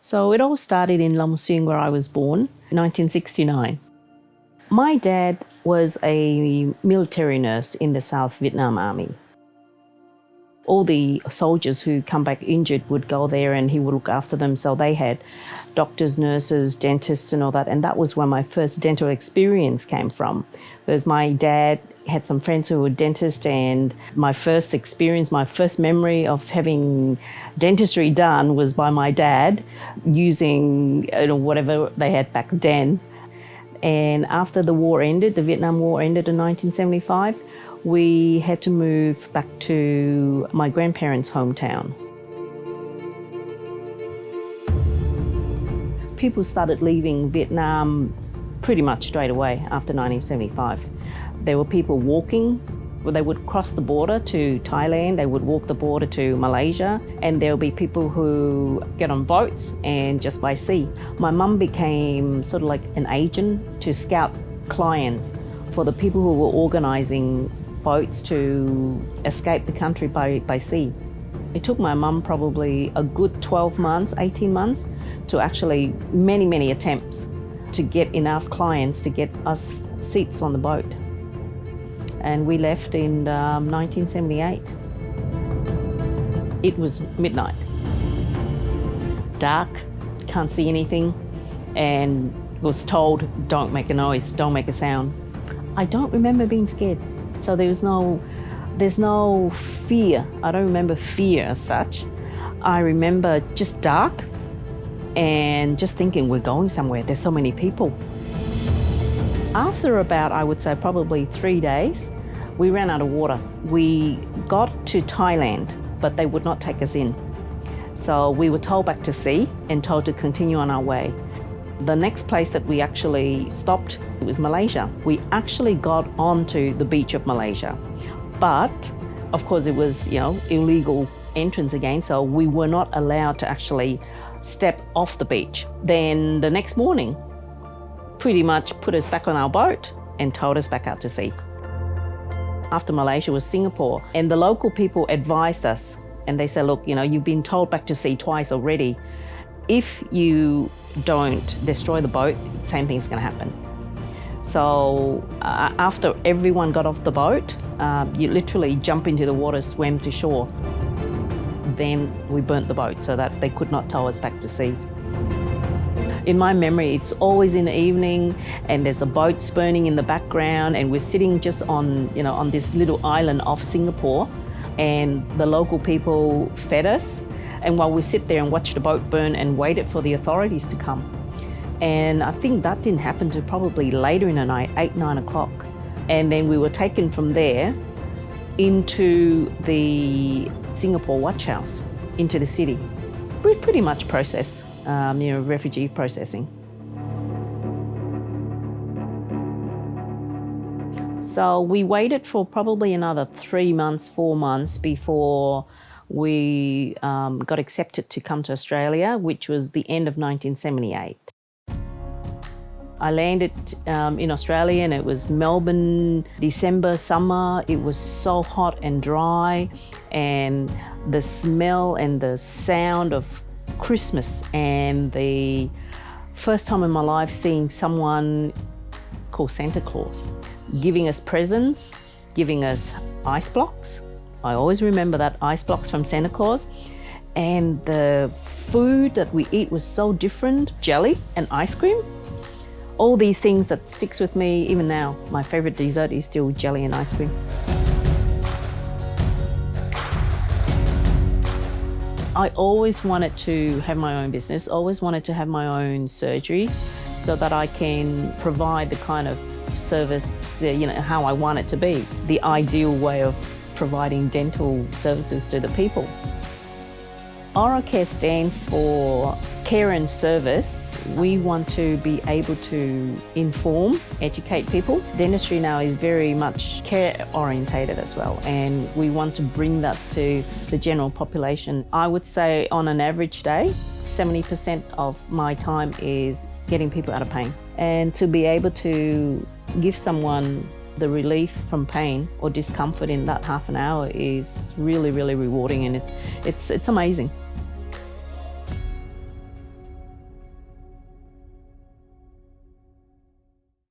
So it all started in La Museum, where I was born, 1969. My dad was a military nurse in the South Vietnam Army. All the soldiers who come back injured would go there and he would look after them. So they had doctors, nurses, dentists and all that. And that was where my first dental experience came from. Because my dad had some friends who were dentists, and my first experience, my first memory of having dentistry done was by my dad using whatever they had back then. And after the war ended, the Vietnam War ended in 1975, we had to move back to my grandparents' hometown. People started leaving Vietnam pretty much straight away after 1975. There were people walking. They would cross the border to Thailand, they would walk the border to Malaysia, and there would be people who get on boats and just by sea. My mum became sort of like an agent to scout clients for the people who were organising boats to escape the country by sea. It took my mum probably a good 12 months, 18 months, to actually many attempts to get enough clients to get us seats on the boat. And we left in 1978. It was midnight. Dark, can't see anything, and was told, don't make a noise, don't make a sound. I don't remember being scared. So there's no fear. I don't remember fear as such. I remember just dark and just thinking we're going somewhere. There's so many people. After about, I would say probably 3 days, we ran out of water. We got to Thailand, but they would not take us in. So we were told back to sea and told to continue on our way. The next place that we actually stopped was Malaysia. We actually got onto the beach of Malaysia, but of course it was, illegal entrance again, so we were not allowed to actually step off the beach. Then the next morning, pretty much put us back on our boat and towed us back out to sea. After Malaysia was Singapore, and the local people advised us, and they said, look, you've been told back to sea twice already. If you don't destroy the boat, same thing's going to happen. So after everyone got off the boat, you literally jump into the water, swim to shore. Then we burnt the boat so that they could not tow us back to sea. In my memory, it's always in the evening and there's a boat burning in the background, and we're sitting just on this little island off Singapore, and the local people fed us. And while we sit there and watch the boat burn and waited for the authorities to come. And I think that didn't happen till probably later in the night, 8, 9 o'clock. And then we were taken from there into the Singapore watch house, into the city. We pretty much process, refugee processing. So we waited for probably another 3 months, 4 months before we got accepted to come to Australia, which was the end of 1978. I landed in Australia, and it was Melbourne, December, summer. It was so hot and dry, and the smell and the sound of Christmas, and the first time in my life seeing someone called Santa Claus giving us presents, giving us ice blocks. I always remember that, ice blocks from Santa Claus. And the food that we eat was so different. Jelly and ice cream. All these things that sticks with me even now. My favorite dessert is still jelly and ice cream. I always wanted to have my own business, always wanted to have my own surgery so that I can provide the kind of service, how I want it to be. The ideal way of providing dental services to the people. Oracare stands for care and service. We want to be able to inform, educate people. Dentistry now is very much care orientated as well, and we want to bring that to the general population. I would say on an average day, 70% of my time is getting people out of pain. And to be able to give someone the relief from pain or discomfort in that half an hour is really, really rewarding, and it's amazing.